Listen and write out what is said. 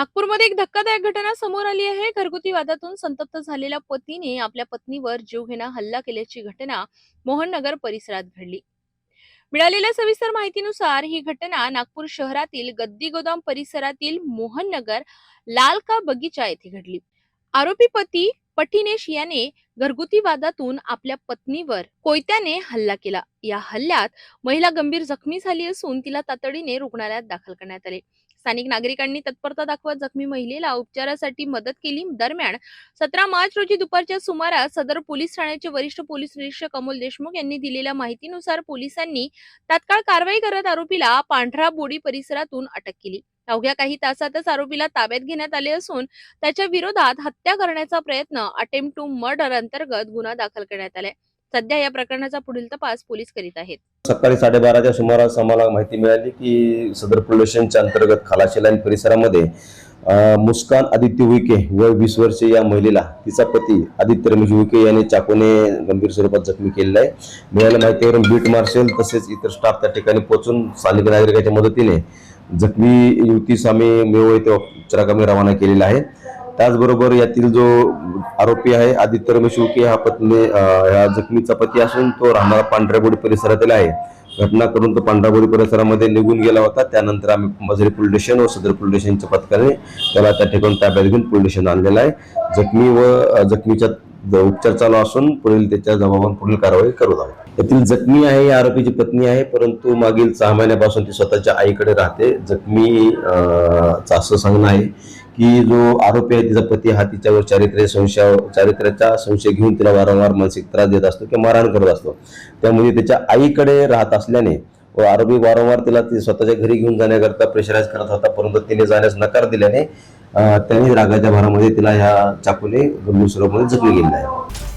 नागपूरमध्ये एक धक्कादायक घटना समोर आली आहे। घरगुती वादातून संतप्त झालेल्या पतीने आपल्या पत्नीवर जीवघेणा हल्ला केल्याची घटना मोहननगर परिसरात घडली। मिळालेल्या सविस्तर माहितीनुसार ही घटना नागपूर शहरातील गद्दी गोदाम परिसरातील मोहननगर लालका बगीचा येथे घडली। आरोपी पती पठिनेश याने घरगुती वादातून आपल्या पत्नीवर कोयत्याने हल्ला केला। या हल्ल्यात महिला गंभीर जखमी झाली असून तिला तातडीने रुग्णालयात दाखल करण्यात आले। स्थानिक नागरिकांनी तत्परता दाखवत जखमी महिलेला उपचारासाठी मदत केली। दरम्यान 17 मार्च रोजी दुपारच्या सुमारास सदर पोलीस ठाण्याचे वरिष्ठ पोलीस निरीक्षक अमोल देशमुख यांनी दिलेल्या माहितीनुसार पोलिसांनी तात्काळ कारवाई करत आरोपीला पांढरा बोडी परिसरातून अटक केली। अवघ्या काही तासातच आरोपीला ताब्यात घेण्यात आले असून त्याच्या विरोधात हत्या करण्याचा प्रयत्न अटेम्प्ट टू मर्डर अंतर्गत गुन्हा दाखल करण्यात आलाय। सध्या या प्रकरणाचा पुढील तपास पोलीस करीत आहेत। सकाळी 12:30च्या सुमारास आम्हाला माहिती मिळाली की सदर पोलीस स्टेशनच्या अंतर्गत खालाशी लाईन परिसरामध्ये मुस्कान आदित्य उईके वय 20 वर्षे या महिलेला तिचा पती आदित्य रमेश उईके याने चाकूने गंभीर स्वरूपात जखमी केलेला आहे। मिळालेल्या माहितीवरून बीट मार्शल तसेच इतर स्टाफ त्या ठिकाणी पोहोचून स्थानिक नागरिकांच्या मदतीने जखमी युवतीस आम्ही मेवळ येथे उपचाराकरता रवाना केलेला आहे। त्याचबरोबर यातील जो आरोपी आहे आदित्य रमेश उईके हा पत्नी या जखमीचा पती असून तो राहणारा पांढऱ्याबोडी परिसरातील आहे। घटना करून तो पांढऱ्याबोडी परिसरामध्ये निघून गेला होता। त्यानंतर आम्ही मजरी पोलीस स्टेशन व सदर पोलीस स्टेशनच्या पथकाने त्याला त्या ठिकाणी ताब्यात घेऊन पोलीस स्टेशन आणलेला आहे। जखमी व जखमीच्या उपचार चालू असून पुढील त्याच्या जबाबावर पुढील कारवाई करू आहोत। यातील जखमी आहे ही आरोपीची पत्नी आहे, परंतु मागील 6 महिन्यापासून ती स्वतःच्या आईकडे राहते। जखमी असं सांगणं आहे की जो आरोपी आहे तिचा पती हा तिच्यावर चारित्र्याचा संशय घेऊन तिला वारंवार मानसिक त्रास देत असतो किंवा मारहाण करत असतो। त्यामुळे त्याच्या आईकडे राहत असल्याने व आरोपी वारंवार तिला स्वतःच्या घरी घेऊन जाण्याकरता प्रेशराईज करत होता, परंतु तिने जाण्यास नकार दिल्याने त्याने रागाच्या भरामध्ये तिला ह्या चाकूने गंभीर स्वरूपामध्ये जखमी केलेला आहे।